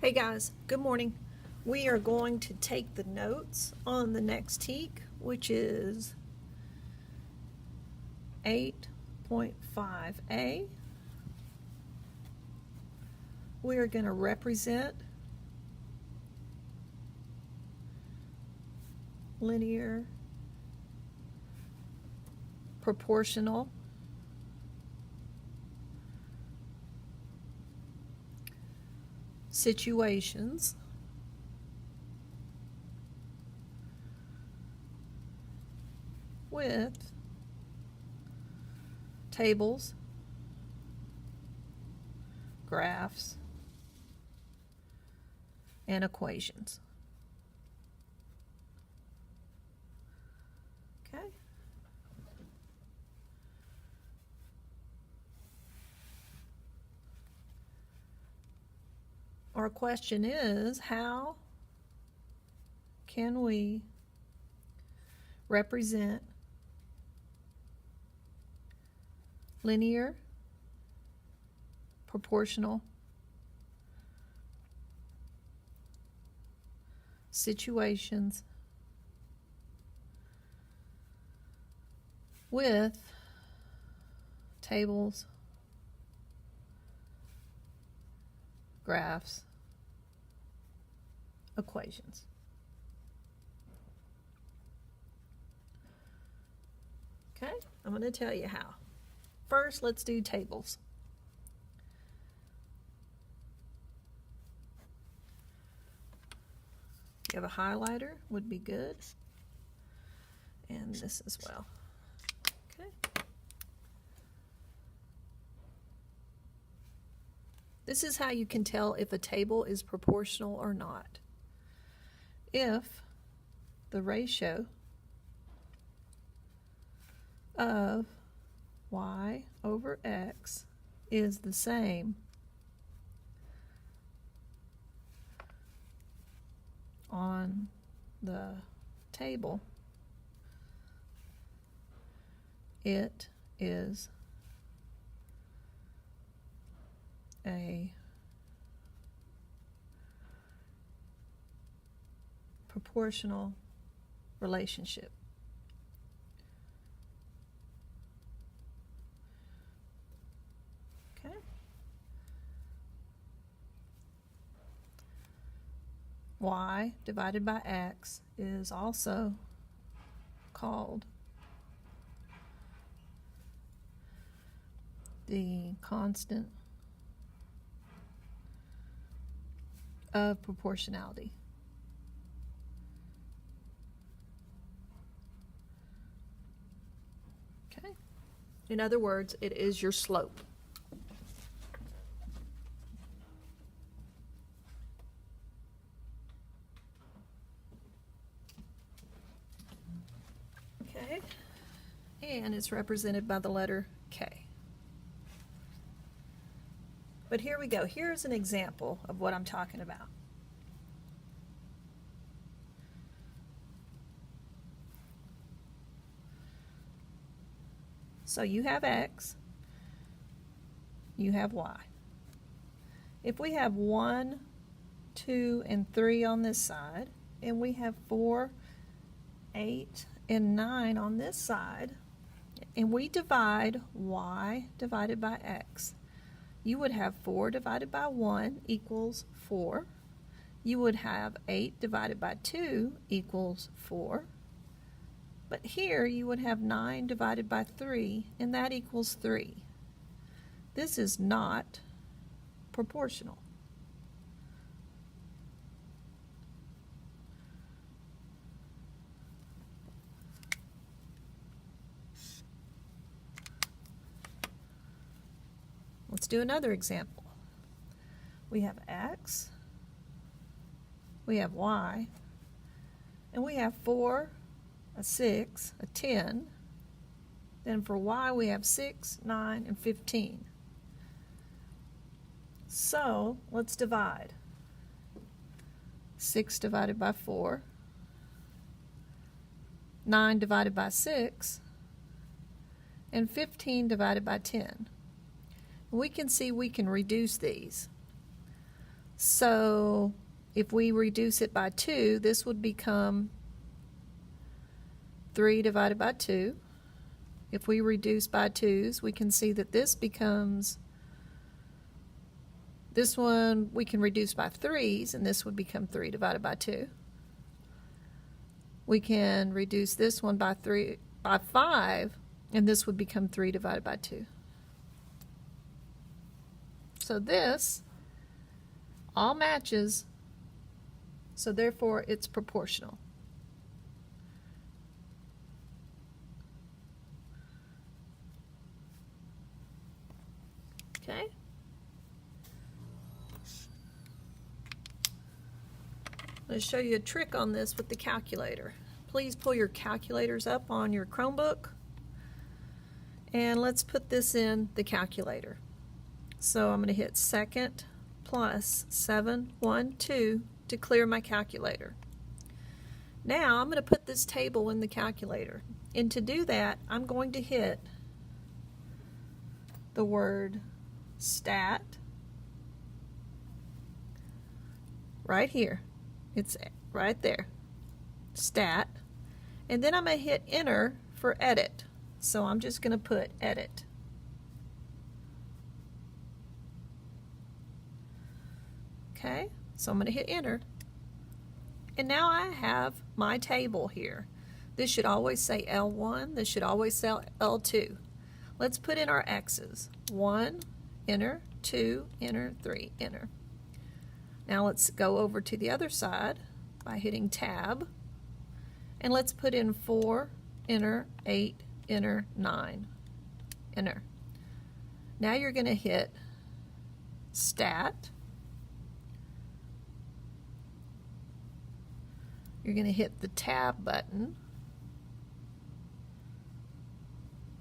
Hey guys, good morning. We are going to take the notes on the next TEK, which is 8.5a. We are going to represent linear proportional situations with tables, graphs, and equations. Okay. Our question is, how can we represent linear proportional situations with tables, graphs, equations? Okay, I'm going to tell you how. First, let's do tables. If you have a highlighter, would be good. And this as well. Okay. This is how you can tell if a table is proportional or not. If the ratio of y over x is the same on the table, it is a proportional relationship. Okay. Y divided by x is also called the constant of proportionality. Okay. In other words, it is your slope. Okay. And it's represented by the letter K. But here we go. Here's an example of what I'm talking about. So you have x, you have y. If we have 1, 2, and 3 on this side, and we have 4, 8, and 9 on this side, and we divide y divided by x, you would have 4 divided by 1 equals 4. You would have 8 divided by 2 equals 4. But here you would have 9 divided by 3, and that equals 3. This is not proportional. Let's do another example. We have x, we have y, and we have 4, a 6, a 10. Then for y we have 6, 9, and 15. So let's divide. 6 divided by 4, 9 divided by 6, and 15 divided by 10. We can see we can reduce these. So if we reduce it by 2, this would become 3 divided by 2. If we reduce by 2's, we can see that this becomes, this one we can reduce by 3's, and this would become 3 divided by 2. We can reduce this one by 5, and this would become 3 divided by 2. So this all matches, so therefore it's proportional. Okay? I'm going to show you a trick on this with the calculator. Please pull your calculators up on your Chromebook, and let's put this in the calculator. So I'm going to hit second plus 712 to clear my calculator. Now I'm going to put this table in the calculator, and to do that I'm going to hit the word stat right here. It's right there, stat, and then I'm going to hit enter for edit. So I'm just going to put edit. Okay, so I'm going to hit enter, and now I have my table here. This should always say L1, this should always say L2. Let's put in our X's. 1, enter, 2, enter, 3, enter. Now let's go over to the other side by hitting tab, and let's put in 4, enter, 8, enter, 9, enter. Now you're going to hit stat. You're going to hit the tab button.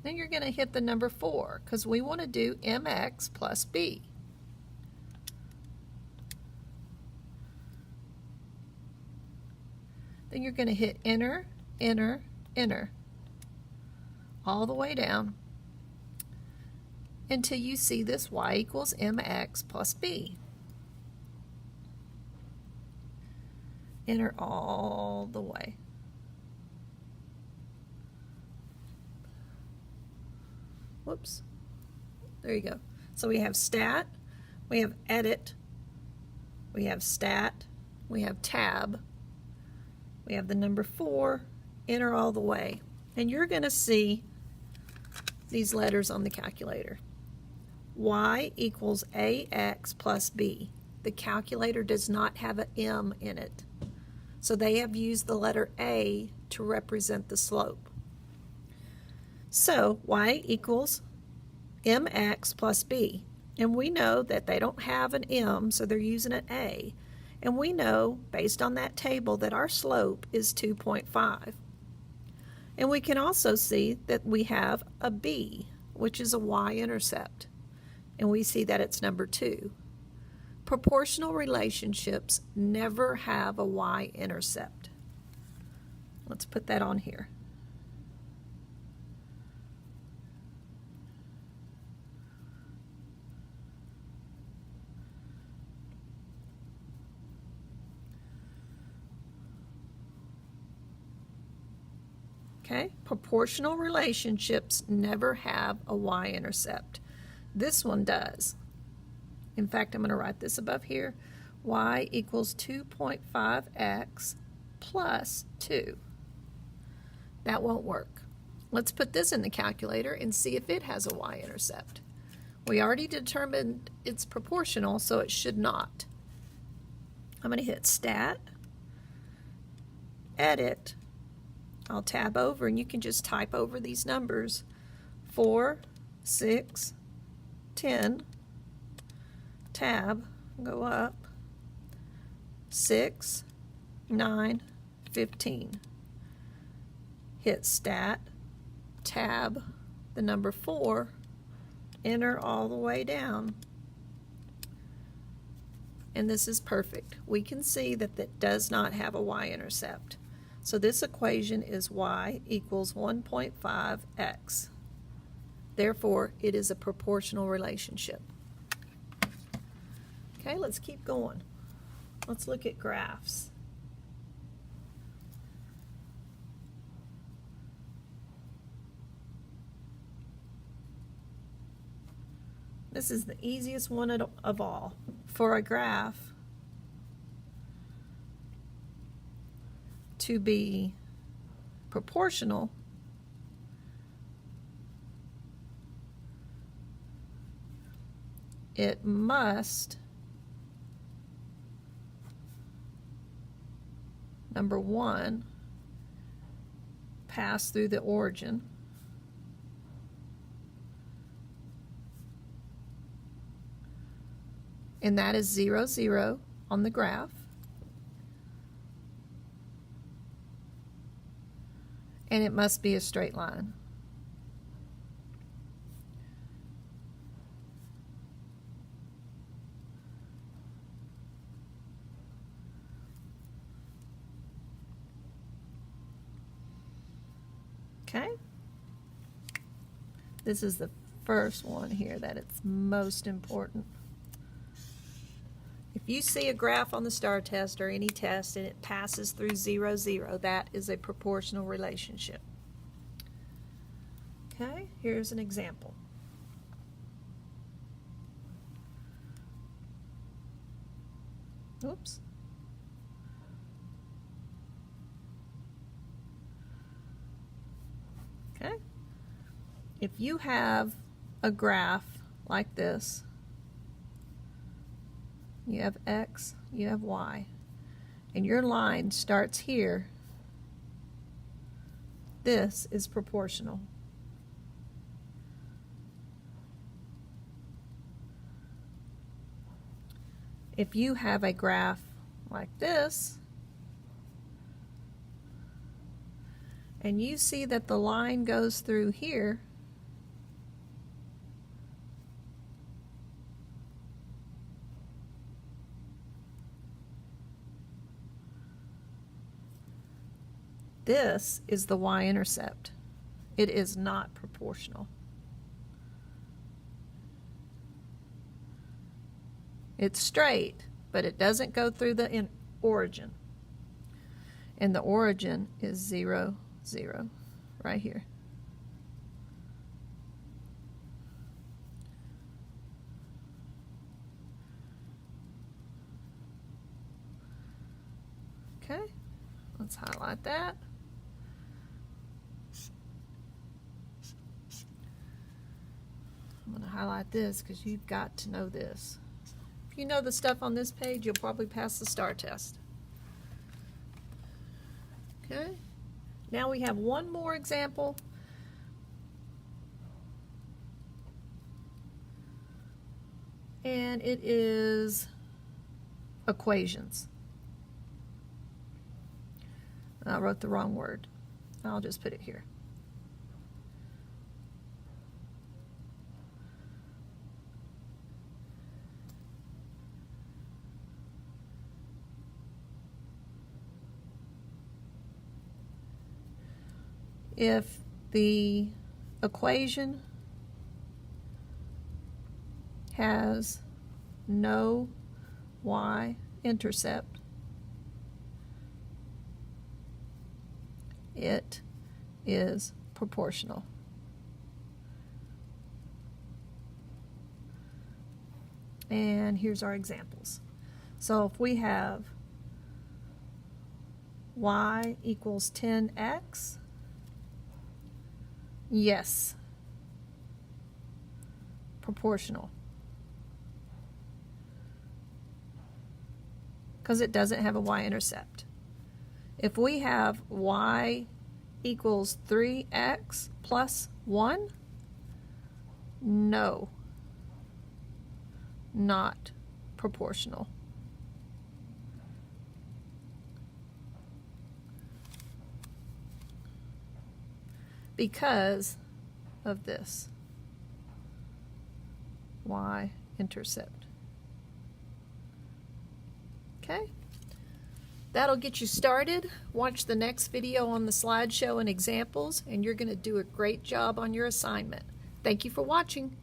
Then you're going to hit the number 4 because we want to do mx plus b. Then you're going to hit enter, enter, enter, all the way down until you see this y equals mx plus b. Enter all the way. Whoops. There you go. So we have stat, we have edit, we have stat, we have tab, we have the number 4, enter all the way. And you're going to see these letters on the calculator. Y equals ax plus b. The calculator does not have an m in it. So they have used the letter A to represent the slope. So y equals mx plus b. And we know that they don't have an m, so they're using an A. And we know, based on that table, that our slope is 2.5. And we can also see that we have a b, which is a y-intercept. And we see that it's number 2. Proportional relationships never have a y-intercept. Let's put that on here. Okay, proportional relationships never have a y-intercept. This one does. In fact, I'm going to write this above here. Y equals 2.5x plus 2. That won't work. Let's put this in the calculator and see if it has a y-intercept. We already determined it's proportional, so it should not. I'm going to hit stat, edit. I'll tab over and you can just type over these numbers. 4, 6, 10, tab, go up, 6, 9, 15. Hit stat, tab, the number 4, enter all the way down. And this is perfect. We can see that that does not have a y-intercept. So this equation is y equals 1.5x. Therefore, it is a proportional relationship. Okay, let's keep going. Let's look at graphs. This is the easiest one of all. For a graph to be proportional, it must, number one, pass through the origin. And that is 0, 0 on the graph. And it must be a straight line. Okay? This is the first one here that it's most important. If you see a graph on the STAR test or any test and it passes through 0, 0, that is a proportional relationship. Okay, here's an example. Oops. Okay. If you have a graph like this, you have X, you have Y, and your line starts here, this is proportional. If you have a graph like this, and you see that the line goes through here, this is the y-intercept. It is not proportional. It's straight, but it doesn't go through the origin. And the origin is 0, 0, right here. Okay, let's highlight that. I'm going to highlight this because you've got to know this. If you know the stuff on this page, you'll probably pass the STAR test. Okay, now we have one more example. And it is equations. I wrote the wrong word. I'll just put it here. If the equation has no y-intercept, it is proportional. And here's our examples. So if we have y equals 10x, yes, proportional. Because it doesn't have a y-intercept. If we have y equals 3x plus 1, no, not proportional. Because of this y-intercept. Okay, that'll get you started. Watch the next video on the slideshow and examples, and you're going to do a great job on your assignment. Thank you for watching.